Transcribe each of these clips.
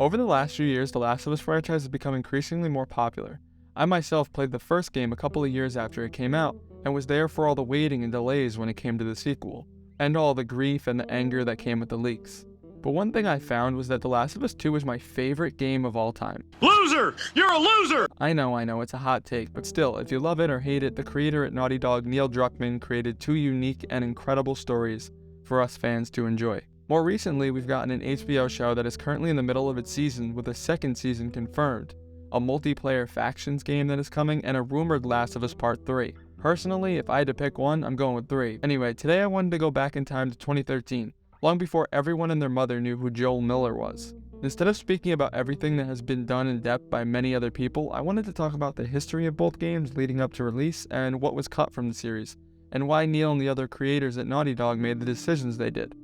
Over the last few years, the Last of Us franchise has become increasingly more popular. I myself played the first game a couple of years after it came out, and was there for all the waiting and delays when it came to the sequel, and all the grief and the anger that came with the leaks. But one thing I found was that The Last of Us 2 is my favorite game of all time. Loser! You're a loser! I know, it's a hot take, but still, if you love it or hate it, the creator at Naughty Dog, Neil Druckmann, created two unique and incredible stories for us fans to enjoy. More recently, we've gotten an HBO show that is currently in the middle of its season with a second season confirmed, a multiplayer factions game that is coming, and a rumored Last of Us Part 3. Personally, if I had to pick one, I'm going with 3. Anyway, today I wanted to go back in time to 2013, long before everyone and their mother knew who Joel Miller was. Instead of speaking about everything that has been done in depth by many other people, I wanted to talk about the history of both games leading up to release and what was cut from the series, and why Neil and the other creators at Naughty Dog made the decisions they did.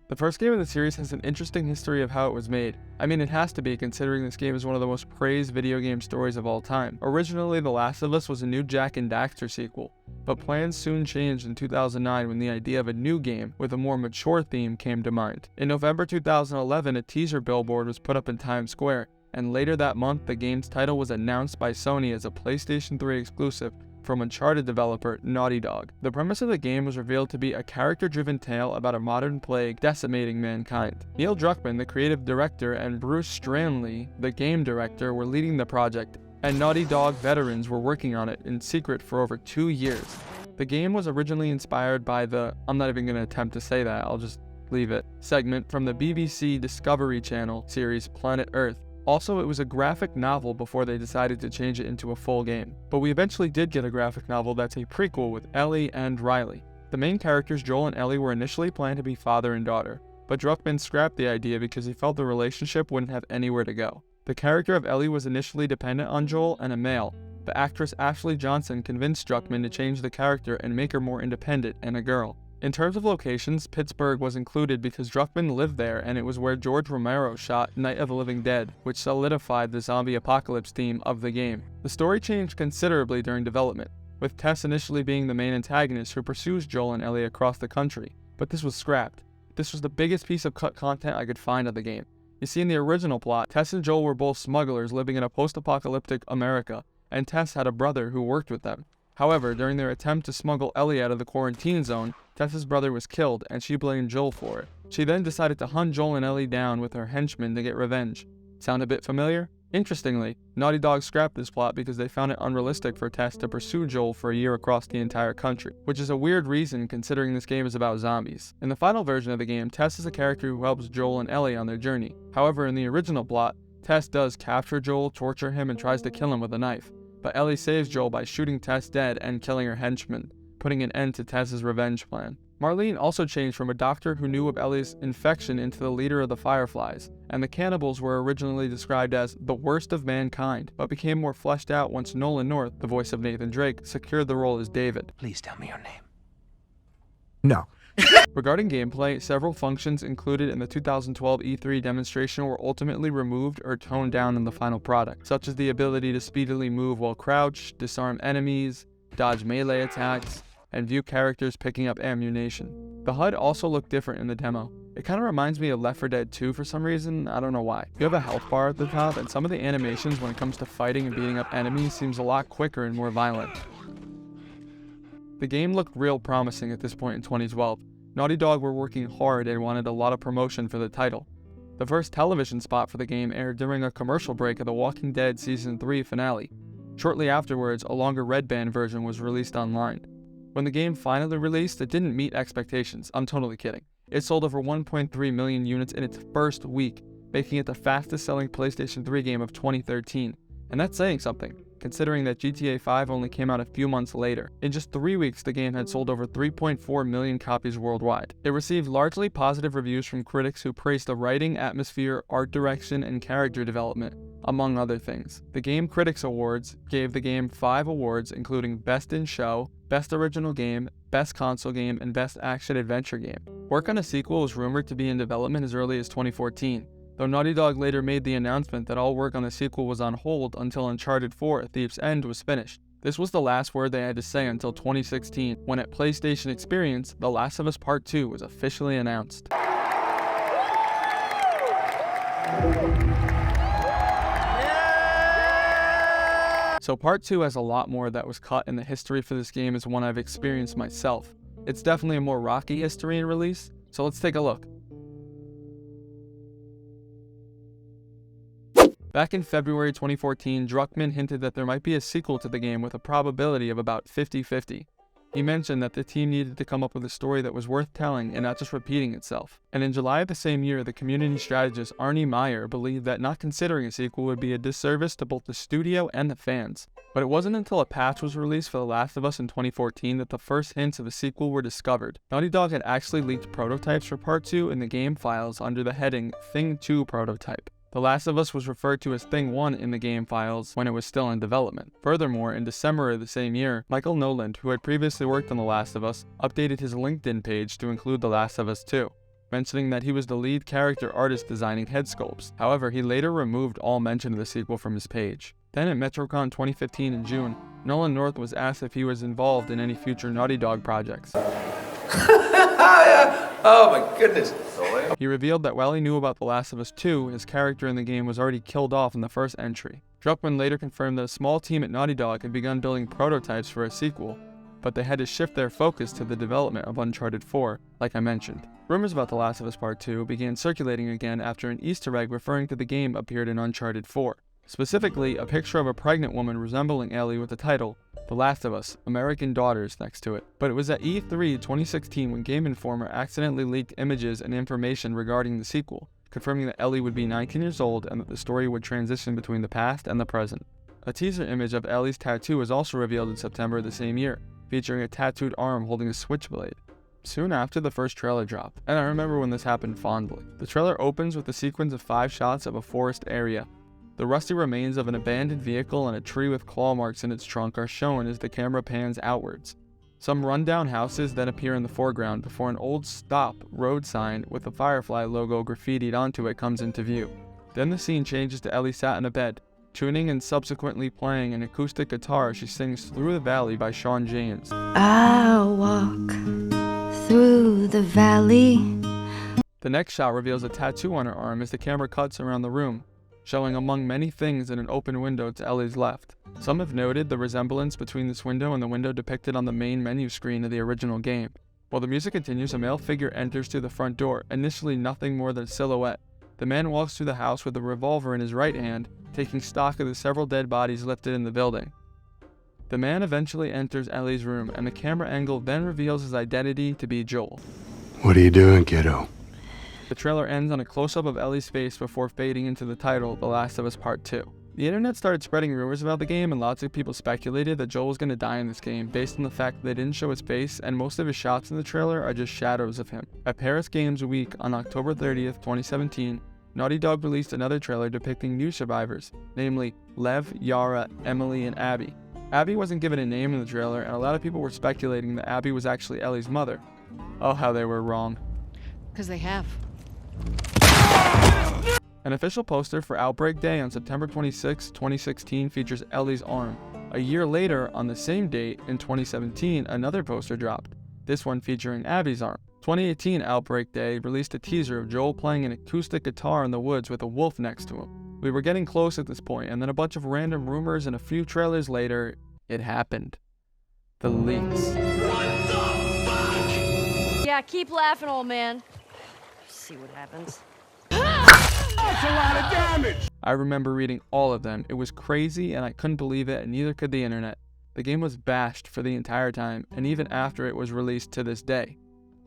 The first game in the series has an interesting history of how it was made. I mean, it has to be, considering this game is one of the most praised video game stories of all time. Originally, The Last of Us was a new Jak and Daxter sequel, but plans soon changed in 2009 when the idea of a new game with a more mature theme came to mind. In November 2011, a teaser billboard was put up in Times Square, and later that month, the game's title was announced by Sony as a PlayStation 3 exclusive from Uncharted developer Naughty Dog. The premise of the game was revealed to be a character-driven tale about a modern plague decimating mankind. Neil Druckmann, the creative director, and Bruce Straley, the game director, were leading the project, and Naughty Dog veterans were working on it in secret for over 2 years. The game was originally inspired by the, I'm not even going to attempt to say that, I'll just leave it, segment from the BBC Discovery Channel series Planet Earth. Also, it was a graphic novel before they decided to change it into a full game. But we eventually did get a graphic novel that's a prequel with Ellie and Riley. The main characters, Joel and Ellie, were initially planned to be father and daughter, but Druckmann scrapped the idea because he felt the relationship wouldn't have anywhere to go. The character of Ellie was initially dependent on Joel and a male, but actress Ashley Johnson convinced Druckmann to change the character and make her more independent and a girl. In terms of locations, Pittsburgh was included because Druckmann lived there, and it was where George Romero shot Night of the Living Dead, which solidified the zombie apocalypse theme of the game. The story changed considerably during development, with Tess initially being the main antagonist who pursues Joel and Ellie across the country, but this was scrapped. This was the biggest piece of cut content I could find of the game. You see, in the original plot, Tess and Joel were both smugglers living in a post-apocalyptic America, and Tess had a brother who worked with them. However, during their attempt to smuggle Ellie out of the quarantine zone, Tess's brother was killed, and she blamed Joel for it. She then decided to hunt Joel and Ellie down with her henchmen to get revenge. Sound a bit familiar? Interestingly, Naughty Dog scrapped this plot because they found it unrealistic for Tess to pursue Joel for a year across the entire country, which is a weird reason considering this game is about zombies. In the final version of the game, Tess is a character who helps Joel and Ellie on their journey. However, in the original plot, Tess does capture Joel, torture him, and tries to kill him with a knife. But Ellie saves Joel by shooting Tess dead and killing her henchmen, putting an end to Tess's revenge plan. Marlene also changed from a doctor who knew of Ellie's infection into the leader of the Fireflies, and the cannibals were originally described as the worst of mankind, but became more fleshed out once Nolan North, the voice of Nathan Drake, secured the role as David. Please tell me your name. No. Regarding gameplay, several functions included in the 2012 E3 demonstration were ultimately removed or toned down in the final product, such as the ability to speedily move while crouched, disarm enemies, dodge melee attacks, and view characters picking up ammunition. The HUD also looked different in the demo. It kind of reminds me of Left 4 Dead 2 for some reason, I don't know why. You have a health bar at the top, and some of the animations when it comes to fighting and beating up enemies seems a lot quicker and more violent. The game looked real promising at this point in 2012. Naughty Dog were working hard and wanted a lot of promotion for the title. The first television spot for the game aired during a commercial break of The Walking Dead Season 3 finale. Shortly afterwards, a longer red band version was released online. When the game finally released, it didn't meet expectations. I'm totally kidding. It sold over 1.3 million units in its first week, making it the fastest selling PlayStation 3 game of 2013. And that's saying something, considering that GTA 5 only came out a few months later. In just 3 weeks, the game had sold over 3.4 million copies worldwide. It received largely positive reviews from critics who praised the writing, atmosphere, art direction, and character development, among other things. The Game Critics Awards gave the game 5 awards, including Best in Show, Best Original Game, Best Console Game, and Best Action Adventure Game. Work on a sequel was rumored to be in development as early as 2014. Though Naughty Dog later made the announcement that all work on the sequel was on hold until Uncharted 4: A Thief's End was finished. This was the last word they had to say until 2016, when at PlayStation Experience, The Last of Us Part 2 was officially announced. So part 2 has a lot more that was cut, and the history for this game is one I've experienced myself. It's definitely a more rocky history and release, so let's take a look. Back in February 2014, Druckmann hinted that there might be a sequel to the game with a probability of about 50-50. He mentioned that the team needed to come up with a story that was worth telling and not just repeating itself. And in July of the same year, the community strategist Arnie Meyer believed that not considering a sequel would be a disservice to both the studio and the fans. But it wasn't until a patch was released for The Last of Us in 2014 that the first hints of a sequel were discovered. Naughty Dog had actually leaked prototypes for Part 2 in the game files under the heading Thing 2 Prototype. The Last of Us was referred to as Thing 1 in the game files when it was still in development. Furthermore, in December of the same year, Michael Noland, who had previously worked on The Last of Us, updated his LinkedIn page to include The Last of Us 2, mentioning that he was the lead character artist designing head sculpts. However, he later removed all mention of the sequel from his page. Then at MetroCon 2015 in June, Nolan North was asked if he was involved in any future Naughty Dog projects. Oh my goodness. He revealed that while he knew about The Last of Us 2, his character in the game was already killed off in the first entry. Druckmann later confirmed that a small team at Naughty Dog had begun building prototypes for a sequel, but they had to shift their focus to the development of Uncharted 4, like I mentioned. Rumors about The Last of Us Part 2 began circulating again after an Easter egg referring to the game appeared in Uncharted 4. Specifically, a picture of a pregnant woman resembling Ellie with the title, The Last of Us, American Daughters, next to it. But it was at E3 2016 when Game Informer accidentally leaked images and information regarding the sequel, confirming that Ellie would be 19 years old and that the story would transition between the past and the present. A teaser image of Ellie's tattoo was also revealed in September of the same year, featuring a tattooed arm holding a switchblade. Soon after, the first trailer dropped, and I remember when this happened fondly. The trailer opens with a sequence of 5 shots of a forest area. The rusty remains of an abandoned vehicle and a tree with claw marks in its trunk are shown as the camera pans outwards. Some rundown houses then appear in the foreground before an old stop road sign with the Firefly logo graffitied onto it comes into view. Then the scene changes to Ellie sat in a bed, tuning and subsequently playing an acoustic guitar as she sings Through the Valley by Sean James. I'll walk through the valley. The next shot reveals a tattoo on her arm as the camera cuts around the room, showing among many things in an open window to Ellie's left. Some have noted the resemblance between this window and the window depicted on the main menu screen of the original game. While the music continues, a male figure enters through the front door, initially nothing more than a silhouette. The man walks through the house with a revolver in his right hand, taking stock of the several dead bodies lifted in the building. The man eventually enters Ellie's room, and the camera angle then reveals his identity to be Joel. What are you doing, kiddo? The trailer ends on a close-up of Ellie's face before fading into the title, The Last of Us Part 2. The internet started spreading rumors about the game, and lots of people speculated that Joel was going to die in this game based on the fact that they didn't show his face and most of his shots in the trailer are just shadows of him. At Paris Games Week on October 30th, 2017, Naughty Dog released another trailer depicting new survivors, namely Lev, Yara, Emily, and Abby. Abby wasn't given a name in the trailer, and a lot of people were speculating that Abby was actually Ellie's mother. Oh, how they were wrong. Because they have. An official poster for Outbreak Day on September 26, 2016 features Ellie's arm. A year later, on the same date, in 2017, another poster dropped, this one featuring Abby's arm. 2018 Outbreak Day released a teaser of Joel playing an acoustic guitar in the woods with a wolf next to him. We were getting close at this point, and then a bunch of random rumors and a few trailers later, it happened. The leaks. Yeah, keep laughing, old man. See what happens. That's a lot of damage! I remember reading all of them. It was crazy and I couldn't believe it, and neither could the internet. The game was bashed for the entire time, and even after it was released to this day.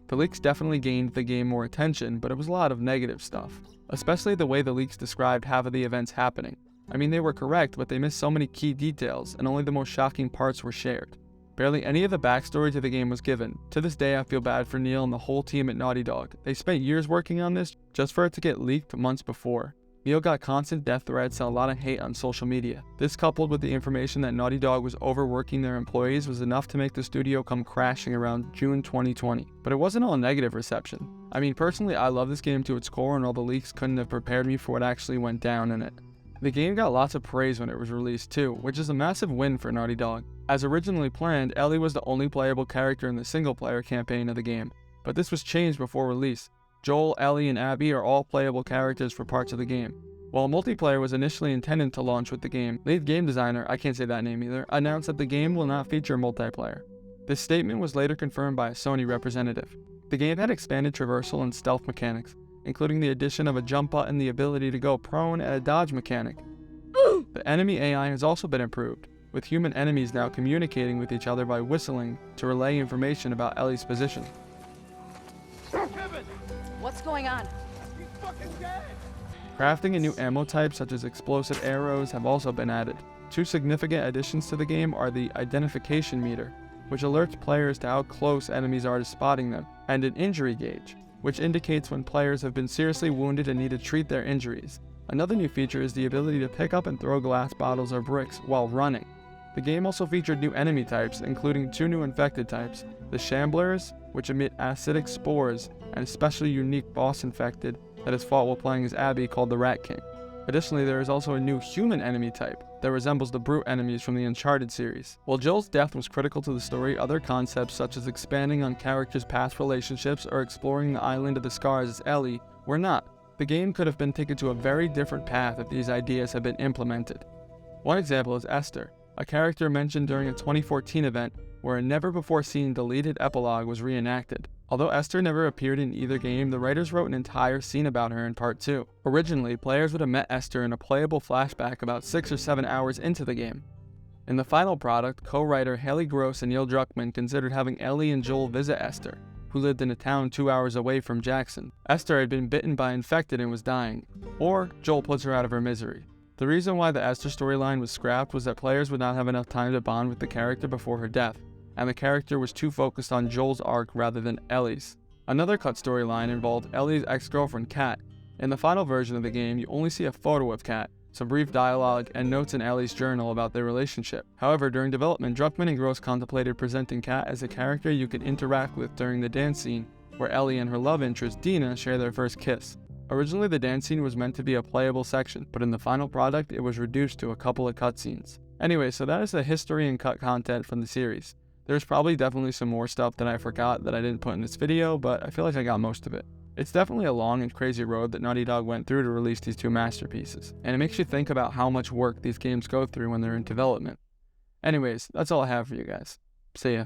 The leaks definitely gained the game more attention, but it was a lot of negative stuff. Especially the way the leaks described half of the events happening. I mean, they were correct, but they missed so many key details, and only the most shocking parts were shared. Barely any of the backstory to the game was given. To this day, I feel bad for Neil and the whole team at Naughty Dog. They spent years working on this just for it to get leaked months before. Neil got constant death threats and a lot of hate on social media. This, coupled with the information that Naughty Dog was overworking their employees, was enough to make the studio come crashing around June 2020. But it wasn't all negative reception. I mean, personally, I love this game to its core, and all the leaks couldn't have prepared me for what actually went down in it. The game got lots of praise when it was released too, which is a massive win for Naughty Dog. As originally planned, Ellie was the only playable character in the single-player campaign of the game, but this was changed before release. Joel, Ellie, and Abby are all playable characters for parts of the game. While multiplayer was initially intended to launch with the game, lead game designer, I can't say that name either, announced that the game will not feature multiplayer. This statement was later confirmed by a Sony representative. The game had expanded traversal and stealth mechanics, including the addition of a jump button, the ability to go prone, and a dodge mechanic. The enemy AI has also been improved, with human enemies now communicating with each other by whistling to relay information about Ellie's position. What's going on? He's fucking dead. Crafting and new ammo types such as explosive arrows have also been added. Two significant additions to the game are the identification meter, which alerts players to how close enemies are to spotting them, and an injury gauge, which indicates when players have been seriously wounded and need to treat their injuries. Another new feature is the ability to pick up and throw glass bottles or bricks while running. The game also featured new enemy types, including 2 new infected types, the Shamblers, which emit acidic spores, and a especially unique boss infected that is fought while playing as Abby called the Rat King. Additionally, there is also a new human enemy type that resembles the brute enemies from the Uncharted series. While Joel's death was critical to the story, other concepts such as expanding on characters' past relationships or exploring the Island of the Scars as Ellie were not. The game could have been taken to a very different path if these ideas had been implemented. One example is Esther, a character mentioned during a 2014 event where a never-before-seen deleted epilogue was reenacted. Although Esther never appeared in either game, the writers wrote an entire scene about her in Part 2. Originally, players would have met Esther in a playable flashback about 6 or 7 hours into the game. In the final product, co-writer Haley Gross and Neil Druckmann considered having Ellie and Joel visit Esther, who lived in a town 2 hours away from Jackson. Esther had been bitten by infected and was dying, or Joel puts her out of her misery. The reason why the Esther storyline was scrapped was that players would not have enough time to bond with the character before her death, and the character was too focused on Joel's arc rather than Ellie's. Another cut storyline involved Ellie's ex-girlfriend Kat. In the final version of the game, you only see a photo of Kat, some brief dialogue, and notes in Ellie's journal about their relationship. However, during development, Druckmann and Gross contemplated presenting Kat as a character you could interact with during the dance scene, where Ellie and her love interest Dina share their first kiss. Originally, the dance scene was meant to be a playable section, but in the final product, it was reduced to a couple of cutscenes. Anyway, so that is the history and cut content from the series. There's probably definitely some more stuff that I forgot that I didn't put in this video, but I feel like I got most of it. It's definitely a long and crazy road that Naughty Dog went through to release these 2 masterpieces, and it makes you think about how much work these games go through when they're in development. Anyways, that's all I have for you guys. See ya.